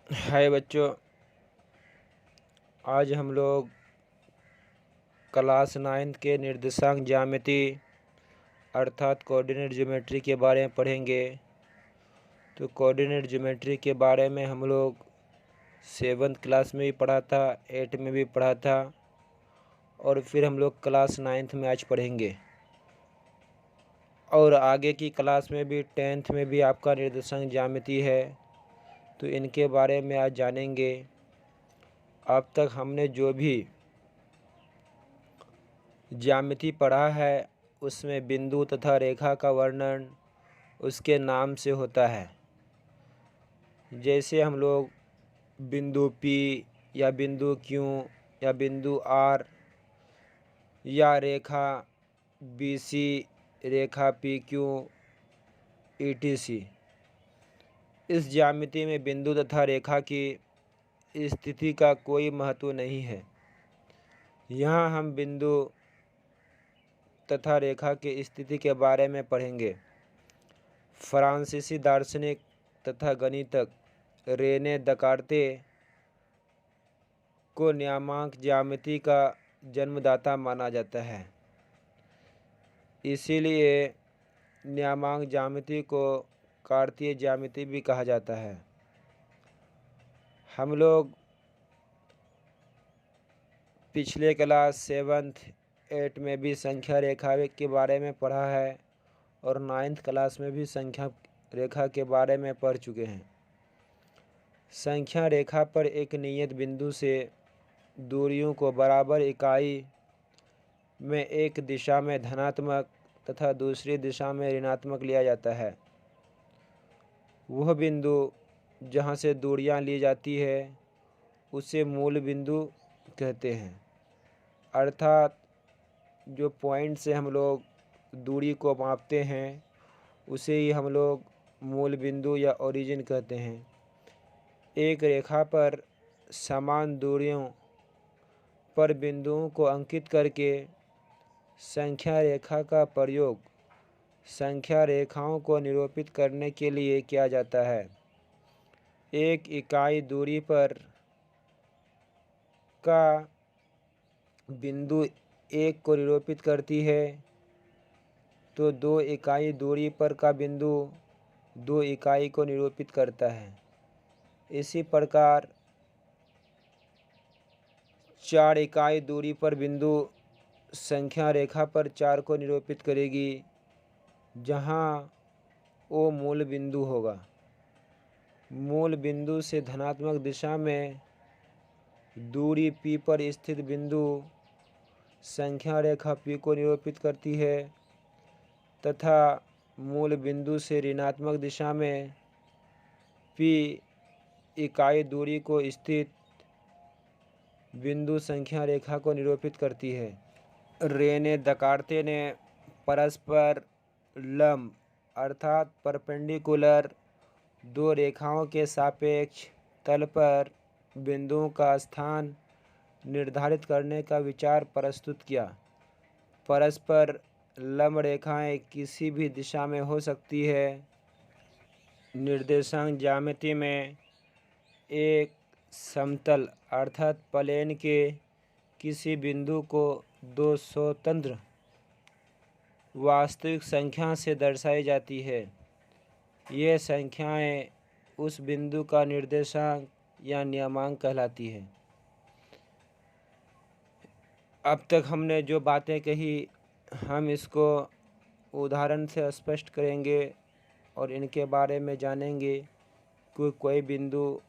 हाय बच्चों, आज हम लोग क्लास 9 के निर्देशांक ज्यामिति अर्थात कोऑर्डिनेट ज्योमेट्री के बारे में पढ़ेंगे। तो कोऑर्डिनेट ज्योमेट्री के बारे में हम लोग 7th क्लास में भी पढ़ा था, 8 में भी पढ़ा था और फिर हम लोग क्लास 9th में आज पढ़ेंगे। और आगे की क्लास में भी 10th में भी आपका निर्देशांक ज्यामिति है, तो इनके बारे में आज जानेंगे। अब तक हमने जो भी ज्यामिति पढ़ा है उसमें बिंदु तथा रेखा का वर्णन उसके नाम से होता है। जैसे हम लोग बिंदु P या बिंदु Q या बिंदु R या रेखा BC, रेखा PQ etc। इस ज्यामिति में बिंदु तथा रेखा की स्थिति का कोई महत्व नहीं है। यहाँ हम बिंदु तथा रेखा की स्थिति के बारे में पढ़ेंगे। फ्रांसीसी दार्शनिक तथा गणितज्ञ रेने दकार्ते को नियामक ज्यामिति का जन्मदाता माना जाता है। इसीलिए नियामक ज्यामिति को कार्तीय ज्यामिति भी कहा जाता है। हम लोग पिछले क्लास 7th 8 में भी संख्या रेखा के बारे में पढ़ा है और 9th क्लास में भी संख्या रेखा के बारे में पढ़ चुके हैं। संख्या रेखा पर एक नियत बिंदु से दूरियों को बराबर इकाई में एक दिशा में धनात्मक तथा दूसरी दिशा में ऋणात्मक लिया जाता है। वह बिंदु जहाँ से दूरियां ली जाती है उसे मूल बिंदु कहते हैं। अर्थात जो पॉइंट से हम लोग दूरी को मापते हैं उसे ही हम लोग मूल बिंदु या ओरिजिन कहते हैं। एक रेखा पर समान दूरियों पर बिंदुओं को अंकित करके संख्या रेखा का प्रयोग संख्या रेखाओं को निरूपित करने के लिए किया जाता है। एक इकाई दूरी पर का बिंदु 1 को निरूपित करती है तो 2 इकाई दूरी पर का बिंदु 2 इकाई को निरूपित करता है। इसी प्रकार 4 इकाई दूरी पर बिंदु संख्या रेखा पर 4 को निरूपित करेगी, जहाँ वो मूल बिंदु होगा। मूल बिंदु से धनात्मक दिशा में दूरी P पर स्थित बिंदु संख्या रेखा P को निरूपित करती है तथा मूल बिंदु से ऋणात्मक दिशा में P इकाई दूरी को स्थित बिंदु संख्या रेखा को निरूपित करती है। रेने दकार्ते ने परस्पर लंब अर्थात परपेंडिकुलर दो रेखाओं के सापेक्ष तल पर बिंदुओं का स्थान निर्धारित करने का विचार प्रस्तुत किया। परस्पर लंब रेखाएं किसी भी दिशा में हो सकती है। निर्देशांक ज्यामिति में एक समतल अर्थात प्लेन के किसी बिंदु को दो स्वतंत्र वास्तविक संख्या से दर्शाई जाती है। ये संख्याएं उस बिंदु का निर्देशांक या नियमांक कहलाती है। अब तक हमने जो बातें कही हम इसको उदाहरण से स्पष्ट करेंगे और इनके बारे में जानेंगे कि कोई बिंदु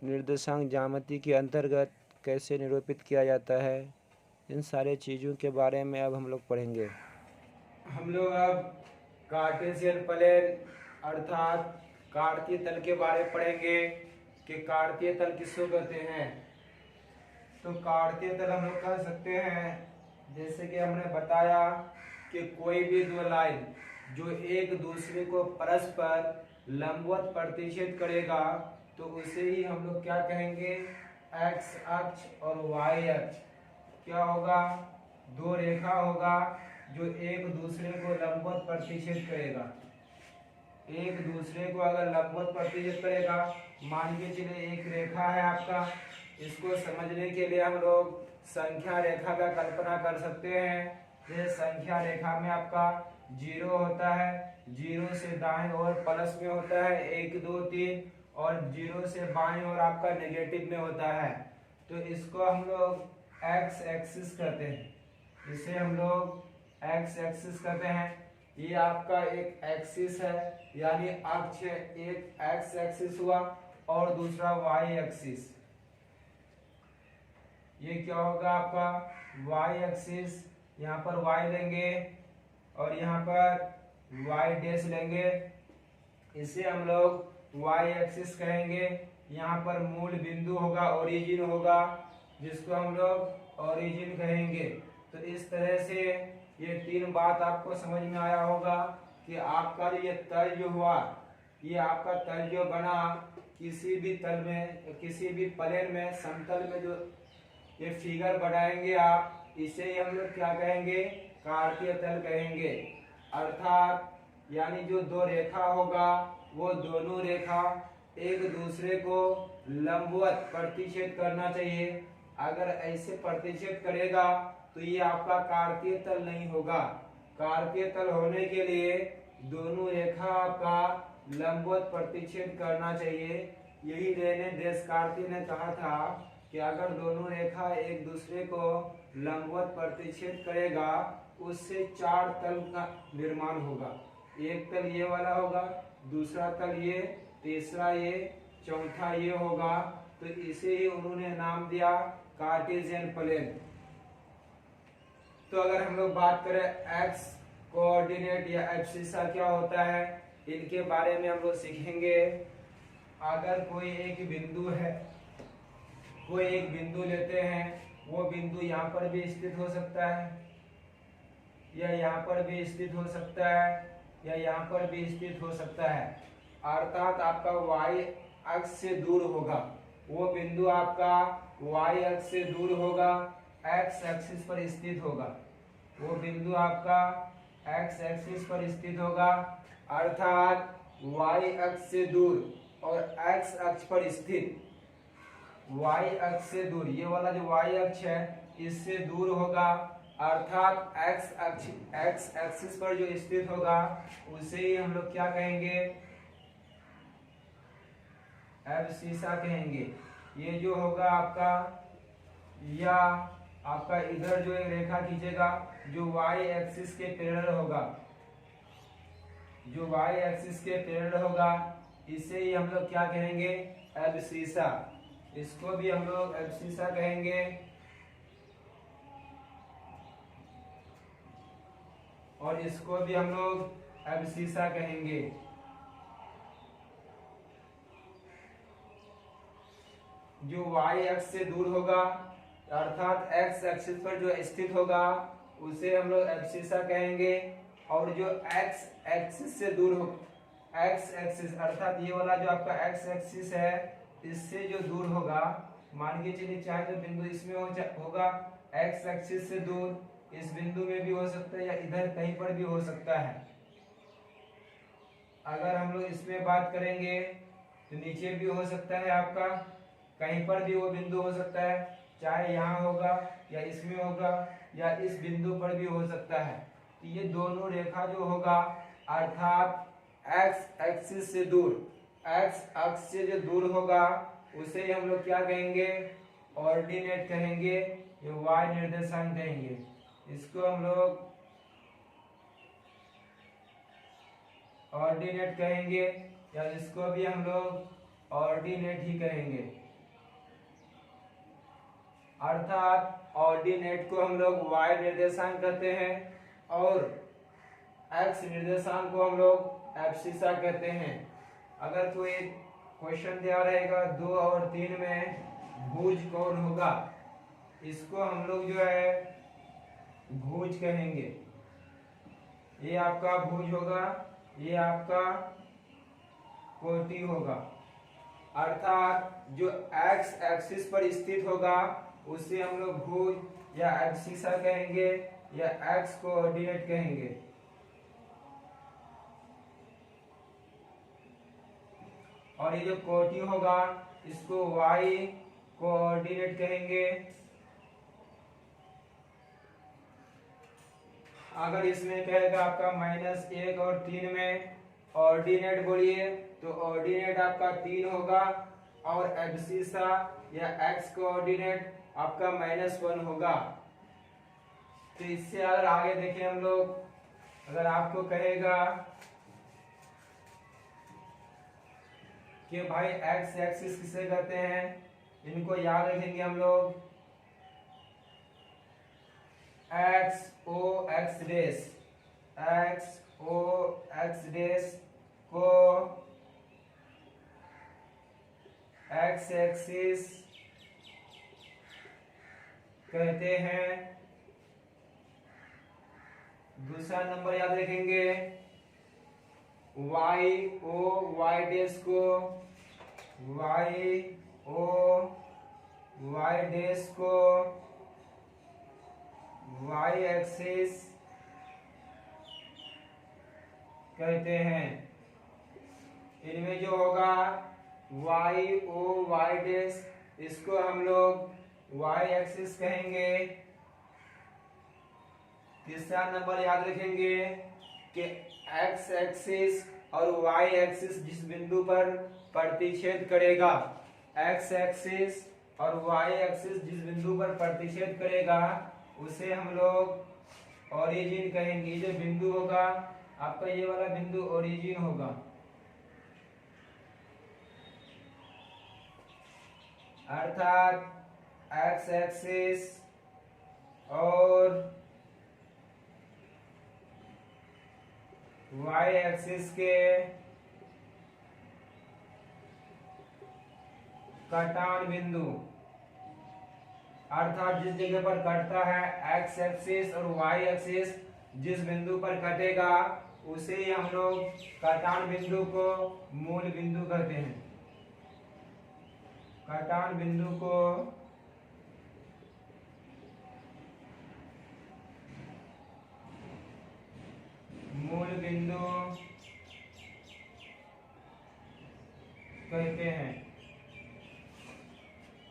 निर्देशांक ज्यामिति के अंतर्गत कैसे निरूपित किया जाता है। इन सारे चीज़ों के बारे में अब हम लोग पढ़ेंगे। हम लोग अब कार्टेशियन प्लेन अर्थात कार्तीय तल के बारे में पढ़ेंगे कि कार्तीय तल किसको कहते हैं। तो कार्तीय तल हम लोग कह सकते हैं, जैसे कि हमने बताया कि कोई भी दो लाइन जो एक दूसरे को परस्पर लंबवत प्रतिच्छेद करेगा तो उसे ही हम लोग क्या कहेंगे, एक्स अक्ष और वाई अक्ष। क्या होगा, दो रेखा होगा जो एक दूसरे को लंबवत प्रतिच्छेद करेगा। एक दूसरे को अगर लंबवत प्रतिच्छेद करेगा, मान के चलिए एक रेखा है आपका, इसको समझने के लिए हम लोग संख्या रेखा का कल्पना कर सकते हैं। जैसे संख्या रेखा में आपका 0 होता है, 0 से दाएं ओर प्लस में होता है 1 2 3, और 0 से बाएं ओर आपका नेगेटिव में होता है। तो इसको हम लोग एक्स एक्सिस कहते हैं, इसे हम लोग एक्स एक्सिस कहते हैं। ये आपका एक एक्सिस है, यानी अक्ष, एक एक्स एक्सिस हुआ और दूसरा वाई एक्सिस। ये क्या होगा आपका वाई एक्सिस, यहाँ पर वाई लेंगे और यहाँ पर वाई डैश लेंगे, इसे हम लोग वाई एक्सिस कहेंगे। यहाँ पर मूल बिंदु होगा, ओरिजिन होगा, जिसको हम लोग ओरिजिन कहेंगे। तो इस तरह से ये 3 बात आपको समझ में आया होगा कि आपका ये तल जो हुआ, ये आपका तल जो बना, किसी भी तल में, किसी भी प्लेन में, समतल में जो ये फिगर बनाएंगे आप, इसे ही हम लोग क्या कहेंगे, कार्तीय तल कहेंगे। अर्थात यानी जो दो रेखा होगा, वो दोनों रेखा एक दूसरे को लंबवत प्रतिच्छेद करना चाहिए। अगर ऐसे प्रतिच्छेद करेगा तो ये आपका कार्तीय तल नहीं होगा। कार्तीय तल होने के लिए दोनों रेखा आपका लंबवत प्रतिच्छेद करना चाहिए। यही रेने देशकार्ती ने कहा था कि अगर दोनों रेखा एक दूसरे को लंबवत प्रतिच्छेद करेगा, उससे 4 तल का निर्माण होगा। एक तल ये वाला होगा, दूसरा तल ये, तीसरा ये, चौथा ये होगा। तो इसे ही उन्होंने नाम दिया कार्टेशियन प्लेन। तो अगर हम लोग बात करें एक्स कोऑर्डिनेट या एब्सिसा क्या होता है, इनके बारे में हम लोग सीखेंगे। अगर कोई एक बिंदु है, कोई एक बिंदु लेते हैं, वो बिंदु यहाँ पर भी स्थित हो सकता है, या यहाँ पर भी स्थित हो सकता है, या यहाँ पर भी स्थित हो सकता है। अर्थात आपका वाई अक्ष से दूर होगा, वो बिंदु आपका वाई अक्ष से दूर होगा, एक्स एक्सिस पर स्थित होगा। वो बिंदु आपका एक्स एक्सिस पर स्थित होगा, अर्थात वाई अक्ष से दूर और एक्स अक्ष पर स्थित। वाई अक्ष से दूर, ये वाला जो वाई अक्ष है इससे दूर होगा, अर्थात एक्स एक्सिस पर जो स्थित होगा उसे ही हम लोग क्या कहेंगे, एब्सिसा कहेंगे। ये जो होगा आपका, या आपका इधर जो एक रेखा खींचेगा जो वाई एक्सिस के पैरेलल होगा, जो वाई एक्सिस के पैरेलल होगा, इसे ही हम लोग क्या कहेंगे, एब्सिसा। इसको भी हम लोग एब्सिसा कहेंगे। और इसको भी हम लोग एब्सिसा कहेंगे। जो वाई अक्ष से दूर होगा, अर्थात एक्स एक्सिस पर जो स्थित होगा, उसे हम लोग एब्सिसा कहेंगे। और जो एक्स एक्सिस से दूर हो, एक्स एक्सिस अर्थात ये वाला जो आपका एक्स एक्सिस है, इससे जो दूर होगा, मान के चलिए चाहे तो बिंदु इसमें होगा, एक्स एक्सिस से दूर, इस बिंदु में भी हो सकता है या इधर कहीं पर भी हो सकता है। अगर हम लोग इसमें बात करेंगे तो नीचे भी हो सकता है आपका, कहीं पर भी वो बिंदु हो सकता है, चाहे यहाँ होगा या इसमें होगा या इस बिंदु पर भी हो सकता है। तो ये दोनों रेखा जो होगा, अर्थात एक्स एक्सिस से दूर, एक्स अक्ष से जो दूर होगा, उसे हम लोग क्या कहेंगे, ऑर्डिनेट कहेंगे, ये वाई निर्देशांक कहेंगे। इसको हम लोग ऑर्डिनेट कहेंगे, या इसको भी हम लोग ऑर्डिनेट ही कहेंगे। अर्थात ऑर्डिनेट को हम लोग वाई निर्देशांक कहते हैं और एक्स निर्देशांक को हम लोग एब्सिसा कहते हैं। अगर कोई क्वेश्चन दिया रहेगा 2 और 3 में भुज कौन होगा, इसको हम लोग जो है भुज कहेंगे। ये आपका भुज होगा, ये आपका कोटि होगा। अर्थात जो एक्स एक्सिस पर स्थित होगा उसे हम लोग भुज या एब्सिसा कहेंगे, या एक्स कोऑर्डिनेट कहेंगे। और ये जो कोटि होगा इसको y कोऑर्डिनेट कहेंगे। अगर इसमें कहेगा आपका -1 और 3 में ऑर्डिनेट बोलिए तो ऑर्डिनेट आपका 3 होगा और एब्सिसा या x कोऑर्डिनेट आपका -1 होगा। तो इससे अगर आगे देखें हम लोग, अगर आपको कहेगा कि भाई x एक्सिस किसे कहते हैं, इनको याद रखेंगे हम लोग, x o x dash, x o x dash को x एक्सिस कहते हैं। दूसरा नंबर याद रखेंगे y o y डैश को y o y डैश को y एक्सिस कहते हैं। इनमें जो होगा y o y डैश, इसको हम लोग y एक्सिस कहेंगे। तीसरा नंबर याद रखेंगे कि x एक्सिस और y एक्सिस जिस बिंदु पर प्रतिच्छेद करेगा, x एक्सिस और y एक्सिस जिस बिंदु पर प्रतिच्छेद करेगा उसे हम लोग ओरिजिन कहेंगे। जो बिंदु होगा आपका ये वाला बिंदु ओरिजिन होगा। अर्थात x एक्सिस और y एक्सिस के कटान बिंदु, अर्थात जिस जगह पर कटता है x एक्सिस और y एक्सिस जिस बिंदु पर कटेगा उसे ही हम लोग कटान बिंदु को मूल बिंदु कहते हैं। कटान बिंदु को मूल बिंदु कहते हैं।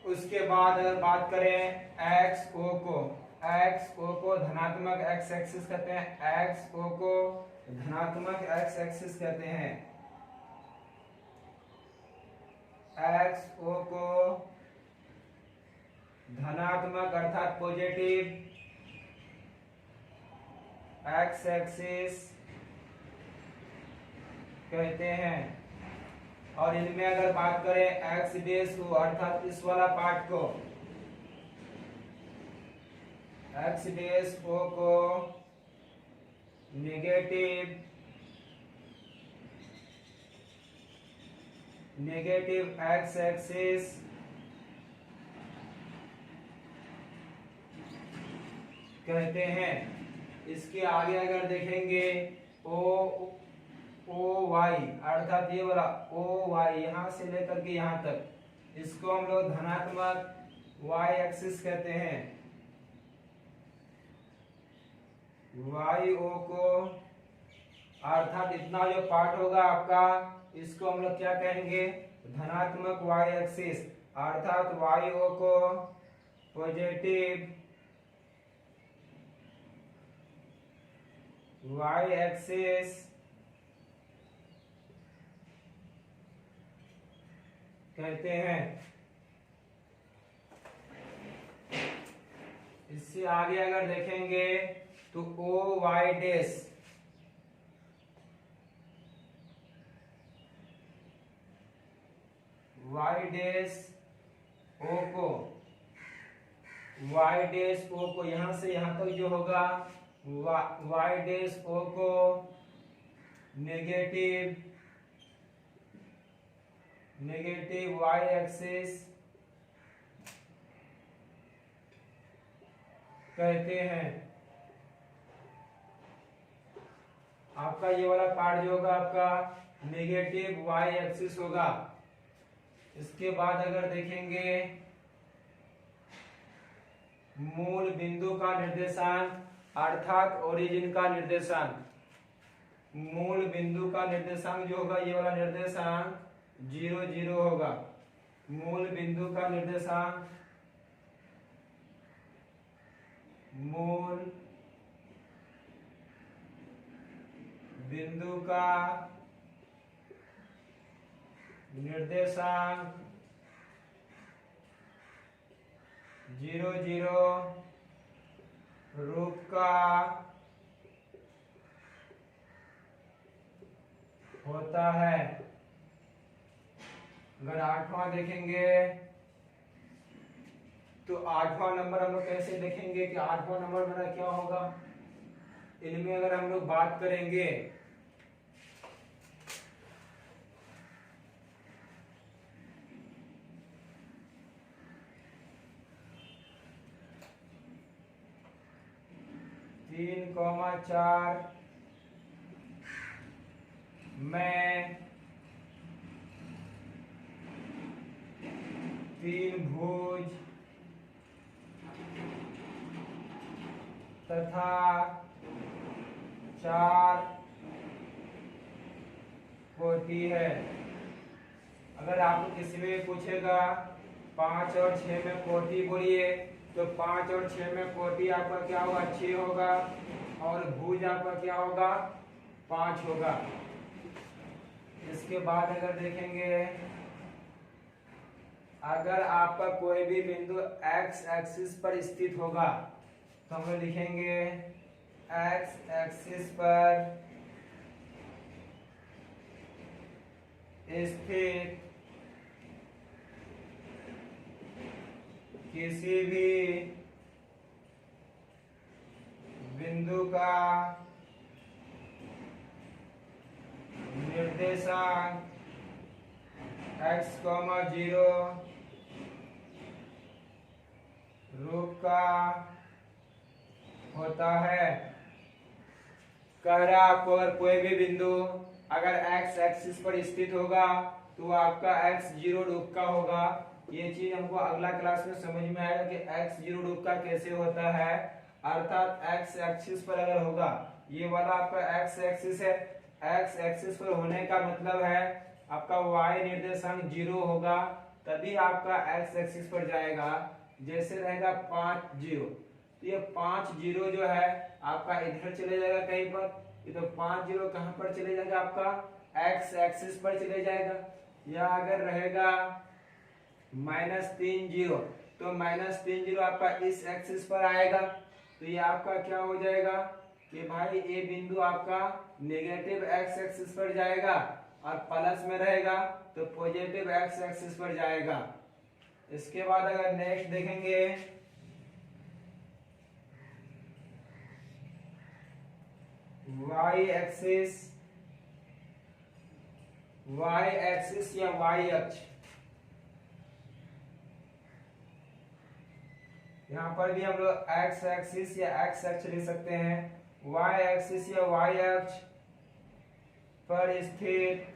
उसके बाद अगर बात करें XO को धनात्मक x एक्सिस कहते हैं। XO को धनात्मक x एक्सिस कहते हैं। XO को धनात्मक अर्थात पॉजिटिव x एक्सिस कहते हैं। और इनमें अगर बात करें x डैश को अर्थात इस वाला पार्ट को, x डैश O को नेगेटिव x एक्सिस कहते हैं। इसके आगे अगर देखेंगे OY अर्थात ये वाला OY यहां से लेकर के यहां तक, इसको हम लोग धनात्मक y एक्सिस कहते हैं। YO को अर्थात इतना जो पार्ट होगा आपका, इसको हम लोग क्या कहेंगे, धनात्मक y एक्सिस, अर्थात YO को पॉजिटिव y एक्सिस कहते हैं। इससे आगे अगर देखेंगे तो OY dash, y dash O को, y डैश O को यहां से यहां तक जो होगा y डैश O को नेगेटिव y एक्सिस कहते हैं। आपका ये वाला पार्ट जो होगा आपका नेगेटिव y एक्सिस होगा। इसके बाद अगर देखेंगे मूल बिंदु का निर्देशांक अर्थात ओरिजिन का निर्देशांक, मूल बिंदु का निर्देशांक जो होगा ये वाला निर्देशांक 0 0 होगा। मूल बिंदु का निर्देशांक, मूल बिंदु का निर्देशांक 0 0 रूप का होता है। अगर 8वां देखेंगे तो 8वां नंबर हम लोग कैसे देखेंगे कि 8वां नंबर मेरा क्या होगा। इनमें अगर हम लोग बात करेंगे तीन कौमा 4 में 3 भुज तथा 4 कोटि है। अगर आपको किसी में पूछेगा 5 और 6 में कोटि बोलिए तो 5 और 6 में कोटि आपका क्या होगा, 6 होगा, और भुज आपका क्या होगा, 5 होगा। इसके बाद अगर देखेंगे, अगर आपका कोई भी बिंदु x एक्सिस पर स्थित होगा तो हम लोग लिखेंगे x एक्सिस पर स्थित किसी भी बिंदु का निर्देशांक x, 0 रूप का होता है। कह रहा आपको अगर कोई भी बिंदु अगर x एक्सिस पर स्थित होगा तो आपका x 0 रूप का होगा। ये चीज हमको अगला क्लास में समझ में आएगा कि x 0 रूप का कैसे होता है। अर्थात x एक्सिस पर अगर होगा, ये वाला आपका x एक्सिस है, x एक्सिस पर होने का मतलब है आपका y निर्देशांक 0 होगा, तभी आपका x एक्सिस पर जाएगा। जैसे रहेगा 5 0, तो ये 5 0 जो है आपका इधर चले जाएगा कहीं पर, ये तो 5 0 कहां पर चले जाएगा, आपका x एक्सिस पर चले जाएगा। या अगर रहेगा -3 0, तो -3 0 आपका इस एक्सिस पर आएगा, तो ये आपका क्या हो जाएगा कि भाई ये बिंदु आपका नेगेटिव x एक्सिस पर जाएगा, और प्लस में रहेगा तो पॉजिटिव x एक्सिस पर जाएगा। इसके बाद अगर नेक्स्ट देखेंगे, y एक्सिस या y अक्ष, यहाँ पर भी हम लोग x एक्सिस या x अक्ष लिख सकते हैं। y एक्सिस या y अक्ष पर स्थित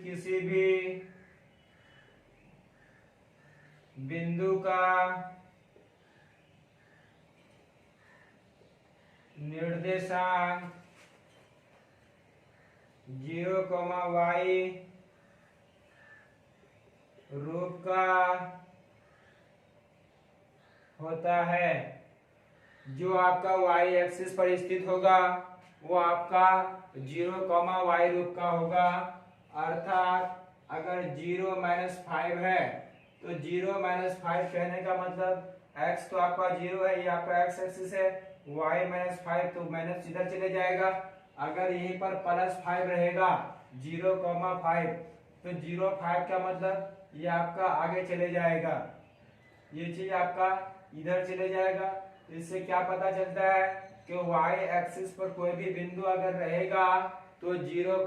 किसी भी बिंदु का निर्देशांक 0, y रूप का होता है। जो आपका y एक्सिस पर स्थित होगा वो आपका 0, y रूप का होगा। अर्थात अगर 0 -5 है तो 0 -5 कहने का मतलब x तो आपका 0 है, ये आपका x एक्सिस है, y -5 तो माइनस इधर चले जाएगा। अगर यहीं पर +5 रहेगा 0, 5, तो 0 5 का मतलब ये आपका आगे चले जाएगा, ये चीज आपका इधर चले जाएगा। तो इससे क्या पता चलता है कि y एक्सिस पर कोई भी बिंदु अगर रहेगा तो 0,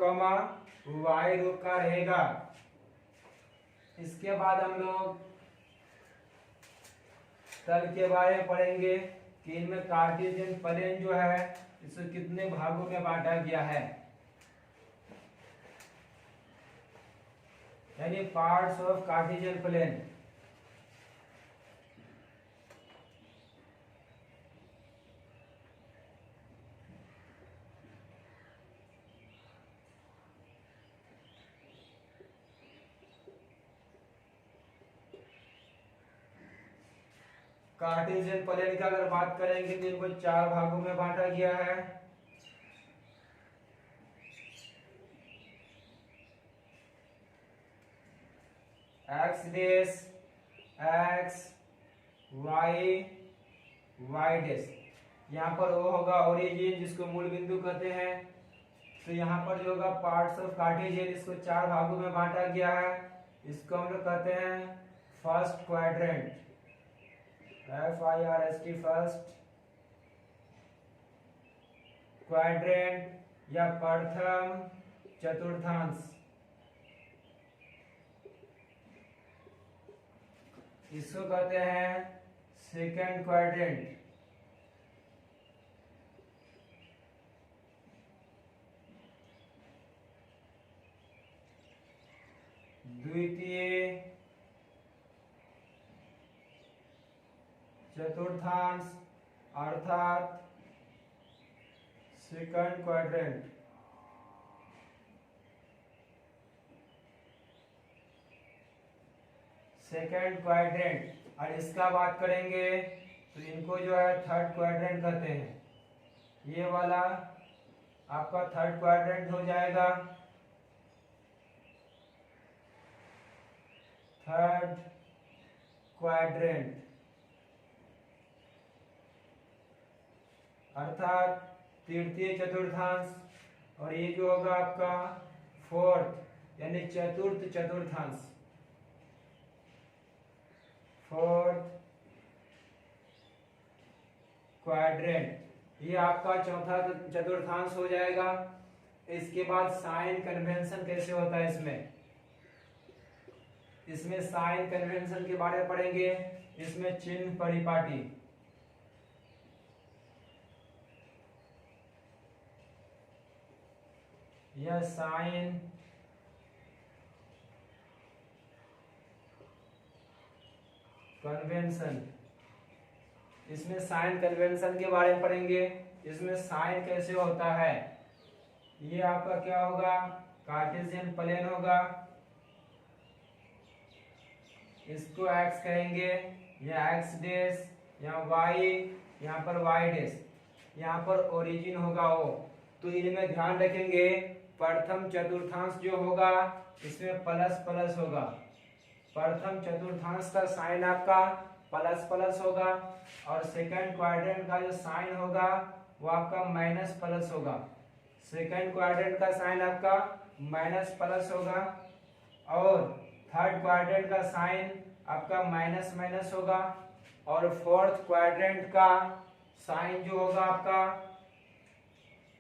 y रूप का रहेगा। इसके बाद हम लोग तल के बारे में पढ़ेंगे कि इनमें कार्टेशियन प्लेन जो है इसे कितने भागों में बांटा गया है, यानी parts of Cartesian plane. Cartesian plane की अगर बात करेंगे तो इनको 4 भागों में बांटा गया है। X dash, X, Y, Y dash. यहाँ पर वो होगा ओरिजिन जिसको मूल बिंदु कहते हैं। तो यहाँ पर जो होगा पार्ट्स ऑफ कार्टेशियन, इसको 4 भागों में बांटा गया है। इसको हम लोग कहते हैं first quadrant, FIRST first quadrant या प्रथम चतुर्थांश। इसको कहते हैं सेकंड क्वाड्रेंट। द्वितीय चतुर्थांश अर्थात सेकंड क्वाड्रेंट। Second quadrant. और इसका बात करेंगे तो इनको जो है थर्ड क्वाड्रेंट कहते हैं। ये वाला आपका थर्ड क्वाड्रेंट हो जाएगा। थर्ड क्वाड्रेंट अर्थात तृतीय चतुर्थांश। और ये जो होगा आपका फोर्थ यानी चतुर्थ चतुर्थांश। फोर्थ क्वाड्रेंट ये आपका चौथा चतुर्थांश हो जाएगा। इसके बाद साइन कन्वेंशन कैसे होता है इसमें साइन कन्वेंशन के बारे में पढ़ेंगे। इसमें चिन्ह परिपाटी, यह साइन कन्वेंशन, इसमें साइन कन्वेंशन के बारे में पढ़ेंगे। इसमें साइन कैसे होता है। ये आपका क्या होगा, कार्टेशियन प्लेन होगा, इसको एक्स कहेंगे, या एक्स डैश, यहाँ वाई, यहाँ पर वाई डैश, यहाँ पर ओरिजिन होगा वो। तो इनमें ध्यान रखेंगे प्रथम चतुर्थांश जो होगा इसमें प्लस प्लस होगा। प्रथम चतुर्थांश का साइन आपका प्लस प्लस होगा और सेकंड क्वाड्रेंट का जो साइन होगा वो आपका माइनस प्लस होगा। सेकंड क्वाड्रेंट का साइन आपका माइनस प्लस होगा और थर्ड क्वाड्रेंट का साइन आपका माइनस माइनस होगा और फोर्थ क्वाड्रेंट का साइन जो होगा आपका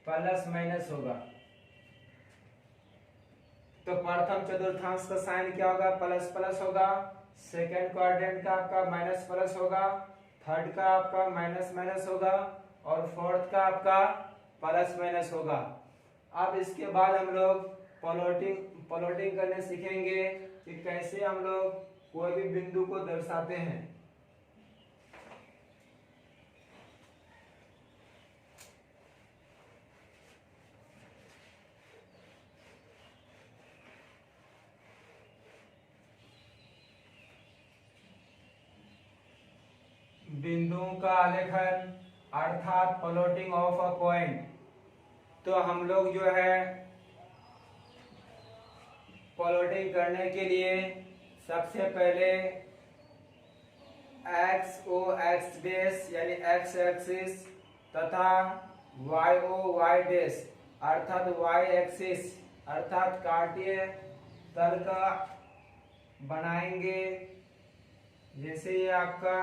प्लस माइनस होगा। तो प्रथम चतुर्थांश का साइन क्या होगा, प्लस प्लस होगा। सेकंड क्वाड्रेंट का आपका माइनस प्लस होगा, थर्ड का आपका माइनस माइनस होगा और फोर्थ का आपका प्लस माइनस होगा। अब इसके बाद हम लोग प्लॉटिंग करने सीखेंगे कि कैसे हम लोग कोई भी बिंदु को दर्शाते हैं। बिंदुओं का आलेखन अर्थात प्लॉटिंग ऑफ अ पॉइंट। तो हम लोग जो है प्लॉटिंग करने के लिए सबसे पहले एक्स ओ एक्स डैश यानी एक्स एक्सिस तथा वाई ओ वाई डैश अर्थात वाई एक्सिस अर्थात काटिए तल का बनाएंगे। जैसे ये आपका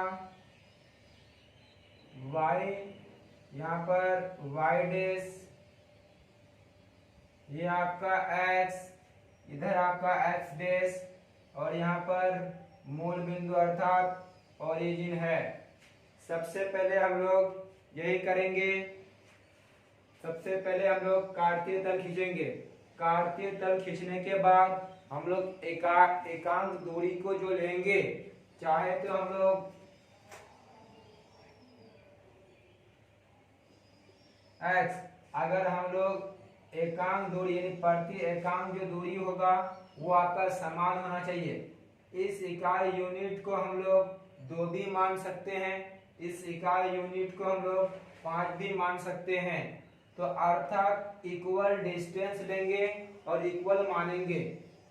y, यहाँ पर y डैश, ये आपका x, इधर आपका x डैश और यहाँ पर मूल बिंदु अर्थात ओरिजिन है। सबसे पहले हम लोग यही करेंगे। सबसे पहले हम लोग कार्तीय तल खींचेंगे। कार्तीय तल खींचने के बाद हम लोग एकांक दूरी को जो लेंगे, चाहे तो हम लोग x, अगर हम लोग एकांक दूरी यानी प्रति एकांक जो दूरी होगा वो आपका समान होना चाहिए। इस इकाई यूनिट को हम लोग 2 भी मान सकते हैं, इस इकाई यूनिट को हम लोग 5 भी मान सकते हैं। तो अर्थात इक्वल डिस्टेंस लेंगे और इक्वल मानेंगे।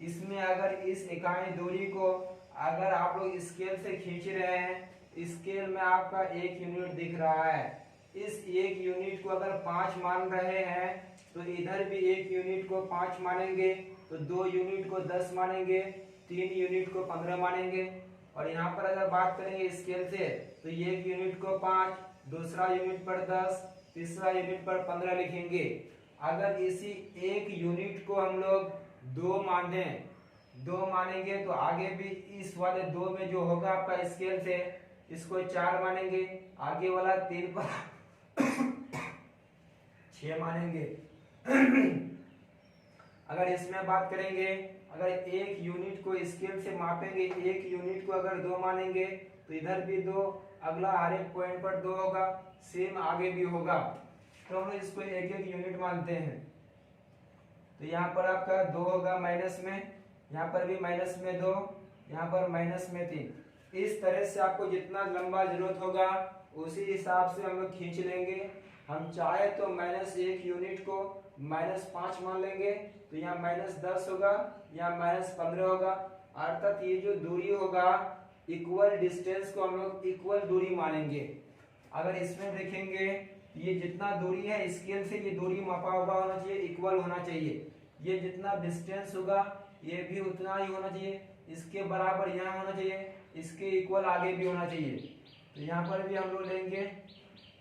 इसमें अगर इस इकाई दूरी को अगर आप लोग स्केल से खींच रहे हैं, स्केल में आपका 1 यूनिट दिख रहा है, इस 1 यूनिट को अगर 5 मान रहे हैं तो इधर भी 1 यूनिट को 5 मानेंगे, तो 2 यूनिट को 10 मानेंगे, 3 यूनिट को 15 मानेंगे। और यहाँ पर अगर बात करेंगे स्केल से तो 1 यूनिट को 5, दूसरा यूनिट पर 10, तीसरा यूनिट पर 15 लिखेंगे। अगर इसी 1 यूनिट को हम लोग 2 मानेंगे तो आगे भी इस वाले 2 में जो होगा आपका स्केल से इसको 4 मानेंगे, आगे वाला 3 पर 6 मानेंगे। अगर इसमें बात करेंगे, अगर 1 यूनिट को स्केल से मापेंगे, 1 यूनिट को अगर 2 मानेंगे तो इधर भी 2, अगला हर एक पॉइंट पर 2 होगा, सेम आगे भी होगा। तो हम इसको 1-1 यूनिट मानते हैं। तो यहाँ पर आपका 2 होगा माइनस में, यहाँ पर भी माइनस में 2, यहाँ पर माइनस में 3। इस तरह से आपको जितना लंबा जरूरत होगा उसी हिसाब से हम लोग खींच लेंगे। हम चाहे तो -1 यूनिट को -5 मान लेंगे, तो यहाँ -10 होगा, यहाँ -15 होगा। अर्थात ये जो दूरी होगा, इक्वल डिस्टेंस को हम लोग इक्वल दूरी मानेंगे। अगर इसमें देखेंगे ये जितना दूरी है स्केल से ये दूरी मापा हुआ होना चाहिए, इक्वल होना चाहिए। ये जितना डिस्टेंस होगा ये भी उतना ही होना चाहिए, इसके बराबर यहाँ होना चाहिए, इसके इक्वल आगे भी होना चाहिए। तो यहाँ पर भी हम लोग लेंगे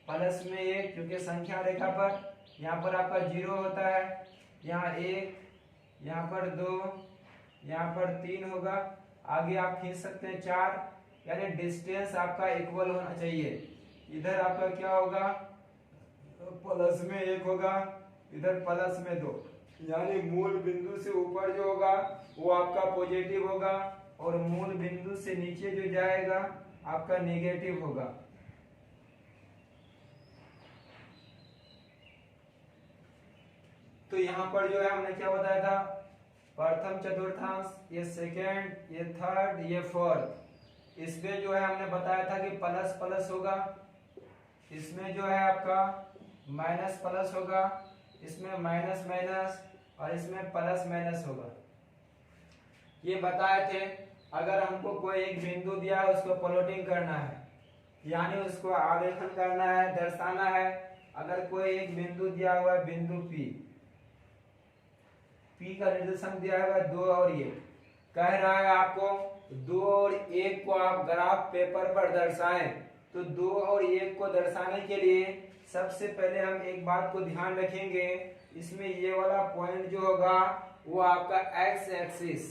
प्लस में 1, क्योंकि संख्या रेखा पर यहाँ पर आपका 0 होता है, यहाँ 1, यहाँ पर 2, यहाँ पर 3 होगा, आगे आप खींच सकते हैं 4, यानी डिस्टेंस आपका इक्वल होना चाहिए। इधर आपका क्या होगा, प्लस में 1 होगा, इधर प्लस में 2, यानी मूल बिंदु से ऊपर जो होगा वो आपका पॉजिटिव होगा और मूल बिंदु से नीचे जो जाएगा आपका नेगेटिव होगा। तो यहाँ पर जो है हमने क्या बताया था, प्रथम चतुर्थांश, ये सेकेंड, ये थर्ड, ये फोर्थ। इसमें जो है हमने बताया था कि प्लस प्लस होगा, इसमें जो है आपका माइनस प्लस होगा, इसमें माइनस माइनस और इसमें प्लस माइनस होगा। ये बताए थे अगर हमको कोई एक बिंदु दिया है उसको प्लॉटिंग करना है, यानी उसको आलेखन करना है, दर्शाना है। अगर कोई एक बिंदु दिया हुआ है, बिंदु P का निर्देशांक दिया हुआ है 2 और 1, कह रहा है आपको 2 और 1 को आप ग्राफ पेपर पर दर्शाएं। तो 2 और 1 को दर्शाने के लिए सबसे पहले हम एक बात को ध्यान रखेंगे, इसमें ये वाला पॉइंट जो होगा वो आपका एक्स एक्सिस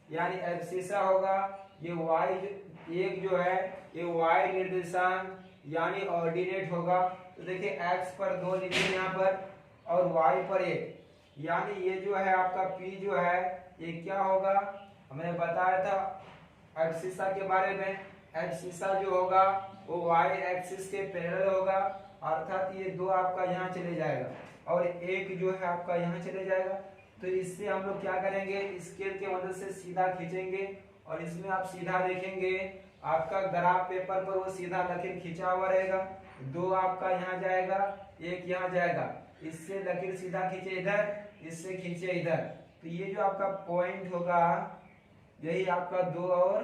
यानी एब्सिसा होगा। ये वाई 1 जो है ये वाई निर्देशांक यानी ऑर्डिनेट होगा। तो देखिए एक्स पर 2 लिखे यहाँ पर और वाई पर 1, यानी ये जो है आपका P जो है ये क्या होगा, हमने बताया था एब्सिसा के बारे में। एब्सिसा जो होगा वो वाई एक्सिस के पैरेलल होगा, अर्थात ये 2 आपका यहाँ चले जाएगा और 1 जो है आपका यहाँ चले जाएगा। तो इससे हम लोग क्या करेंगे, स्केल के मदद से सीधा खींचेंगे और इसमें आप सीधा देखेंगे आपका ग्राफ पेपर पर वो सीधा लकीर खींचा हुआ रहेगा। 2 आपका यहाँ जाएगा, 1 यहाँ जाएगा, इससे लकीर सीधा खींचे इधर, इससे खींचे इधर। तो ये जो आपका पॉइंट होगा यही आपका 2 और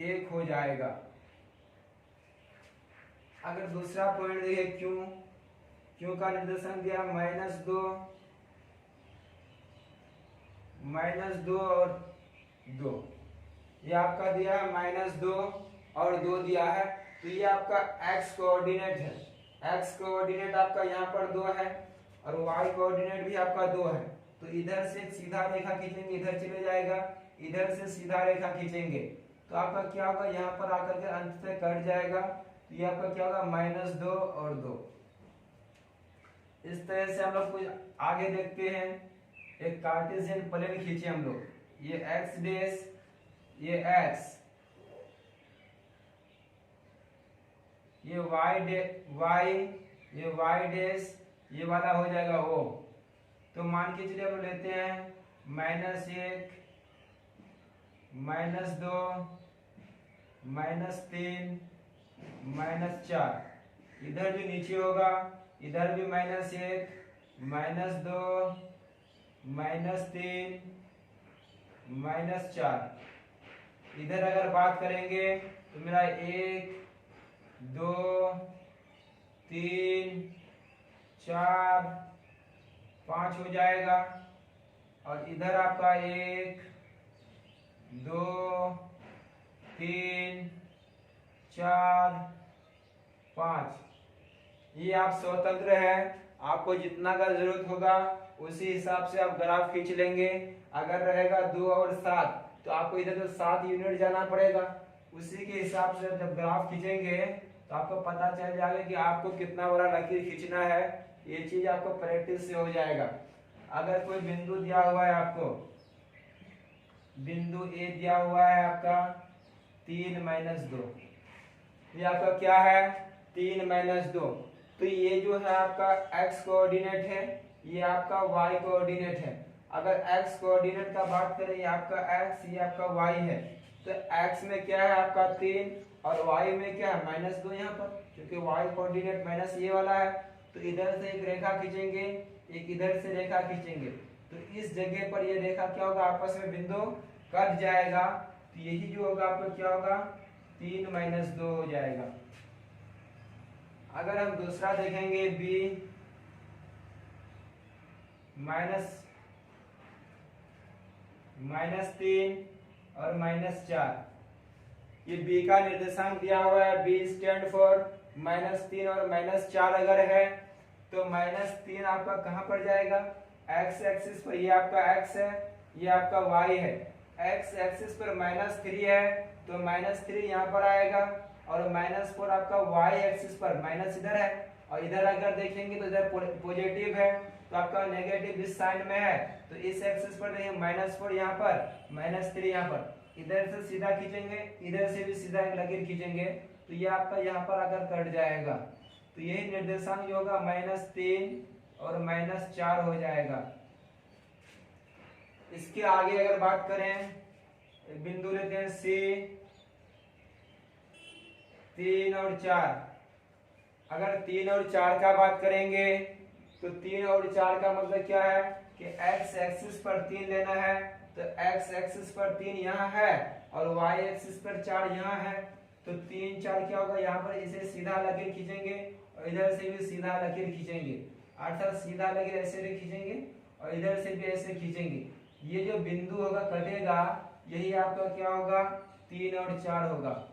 1 हो जाएगा। अगर दूसरा पॉइंट देखिए क्यों का निर्देशांक दिया -2 और 2, ये आपका दिया है -2 और 2 दिया है। तो ये आपका x कोऑर्डिनेट है, x कोऑर्डिनेट आपका यहाँ पर 2 है और y कोऑर्डिनेट भी आपका 2 है। तो इधर से सीधा रेखा खींचेंगे, इधर चले जाएगा, इधर से सीधा रेखा खींचेंगे तो आपका क्या होगा, यहाँ पर आकर के अंत से कट जाएगा। तो ये आपका क्या होगा -2 और 2। इस तरह से हम लोग कुछ आगे देखते हैं। एक कार्टेशियन प्लेन खींचे हम लोग, ये x डैश, ये x, ये y डैश, ये वाला हो जाएगा O। तो मान के चलिए हम लेते हैं -1, -2, -3 -4, इधर जो नीचे होगा इधर भी -1 -2 -3 -4। इधर अगर बात करेंगे तो मेरा 1 2 3 4 5 हो जाएगा, और इधर आपका 1 2 3 4 5। ये आप स्वतंत्र है, आपको जितना का जरूरत होगा उसी हिसाब से आप ग्राफ खींच लेंगे। अगर रहेगा 2 और 7 तो आपको इधर तो 7 यूनिट जाना पड़ेगा, उसी के हिसाब से जब ग्राफ खींचेंगे तो आपको पता चल जाएगा कि आपको कितना बड़ा लकीर खींचना है। ये चीज आपको प्रैक्टिस से हो जाएगा। अगर कोई बिंदु दिया हुआ है, आपको बिंदु ए दिया हुआ है आपका 3 - 2, ये आपका क्या है 3 - 2, तो ये जो है आपका x कोऑर्डिनेट है, ये आपका y कोऑर्डिनेट है। अगर x कोऑर्डिनेट का बात करें, ये आपका x, ये आपका y है, तो x में क्या है आपका 3 और y में क्या है -2 यहाँ पर, क्योंकि y कोऑर्डिनेट माइनस ये वाला है। तो इधर से एक रेखा खींचेंगे, एक इधर से रेखा खींचेंगे, तो इस जगह पर ये रेखा क्या होगा आपस में बिंदु कट जाएगा। तो यही जो होगा आपको क्या होगा 3 - 2 हो जाएगा। अगर हम दूसरा देखेंगे b -3 और -4, ये b का निर्देशांक दिया हुआ है, b स्टैंड फॉर -3 और -4 अगर है तो -3 आपका कहाँ पर जाएगा x एक्सिस पर, ये आपका x है, ये आपका y है। x एक्सिस पर -3 है तो -3 यहाँ पर आएगा, और -4 आपका y एक्सिस पर माइनस इधर है, और इधर अगर देखेंगे तो इधर पॉजिटिव है तो आपका नेगेटिव इस साइड में है, तो इस एक्सिस पर देखिए -4 यहाँ पर -3 यहाँ पर, इधर से सीधा खींचेंगे, इधर से भी सीधा एक लकीर खींचेंगे, तो ये आपका यहाँ पर आकर कट जाएगा। तो यही निर्देशांक जो होगा -3 और -4 हो जाएगा। इसके आगे अगर बात करें, बिंदु लेते हैं C 3 और 4। अगर 3 और 4 का बात करेंगे तो 3 और 4 का मतलब क्या है कि x एक्सिस पर 3 लेना है, तो x एक्सिस पर 3 यहाँ है और y एक्सिस पर 4 यहाँ है, तो 3 4 क्या होगा यहाँ पर इसे सीधा लकीर खींचेंगे और इधर से भी सीधा लकीर खींचेंगे, अर्थात सीधा लकीर ऐसे भी खींचेंगे और इधर से भी ऐसे खींचेंगे। ये जो बिंदु होगा कटेगा, यही आपका क्या होगा 3 और 4 होगा।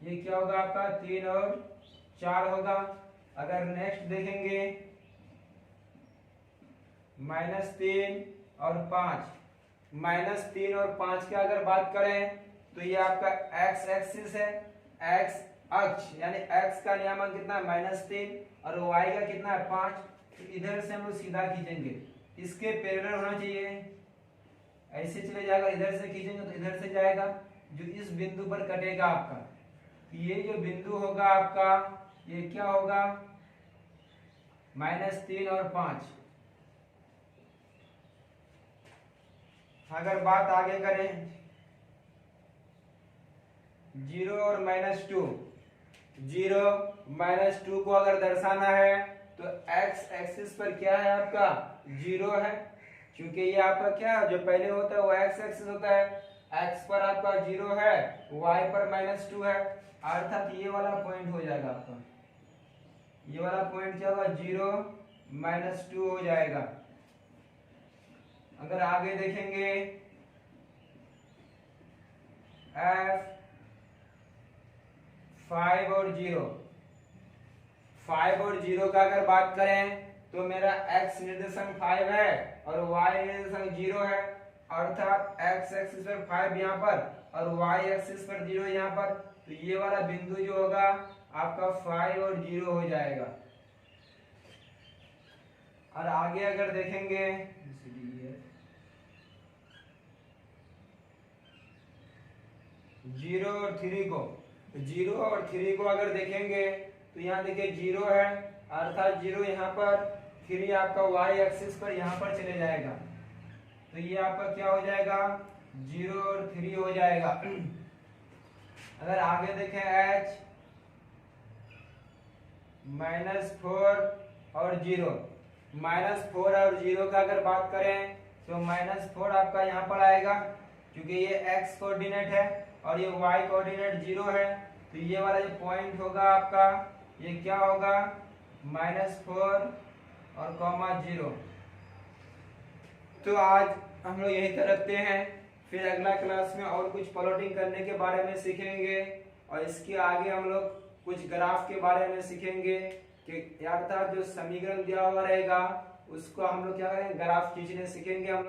ये क्या होगा आपका 3 और 4 होगा। अगर नेक्स्ट देखेंगे -3 और 5, -3 और 5 की अगर बात करें तो ये आपका x एक्सिस है, x अक्ष यानी x का नियमन कितना है -3 और y का कितना है 5, तो इधर से हम लोग सीधा खींचेंगे, इसके पैरेलल होना चाहिए, ऐसे चले जाएगा, इधर से खींचेंगे तो इधर से जाएगा, जो इस बिंदु पर कटेगा आपका। ये जो बिंदु होगा आपका ये क्या होगा -3 और 5। अगर बात आगे करें 0 और -2, 0 -2 को अगर दर्शाना है तो x एक्सिस पर क्या है आपका 0 है, क्योंकि ये आपका क्या जो पहले होता है वो x एक्सिस होता है, x पर आपका 0 है, y पर -2 है, अर्थात ये वाला पॉइंट हो जाएगा आपका, ये वाला पॉइंट क्या होगा 0 -2 हो जाएगा। अगर आगे देखेंगे f 5 और 0, 5 और 0 का अगर बात करें तो मेरा x निर्देशांक 5 है और y निर्देशांक 0 है, अर्थात x एक्सिस पर 5 यहाँ पर और y एक्सिस पर 0 यहाँ पर, तो ये वाला बिंदु जो होगा आपका 5 और 0 हो जाएगा। और आगे अगर देखेंगे 0 और 3 को, 0 और 3 को अगर देखेंगे तो यहाँ देखिए 0 है, अर्थात 0 यहाँ पर, 3 आपका वाई एक्सिस पर यहाँ पर चले जाएगा, तो ये आपका क्या हो जाएगा 0 और 3 हो जाएगा। अगर आगे देखें h -4 और 0, -4 और 0 का अगर बात करें तो -4 आपका यहाँ पर आएगा क्योंकि ये x कोऑर्डिनेट है और ये y कोऑर्डिनेट 0 है, तो ये वाला जो पॉइंट होगा आपका ये क्या होगा -4 और -0। तो आज हम लोग यही तक रखते हैं, फिर अगला क्लास में और कुछ प्लॉटिंग करने के बारे में सीखेंगे और इसके आगे हम लोग कुछ ग्राफ के बारे में सीखेंगे कि अर्थात जो समीकरण दिया हुआ रहेगा उसको हम लोग क्या करेंगे ग्राफ खींचने सीखेंगे हम।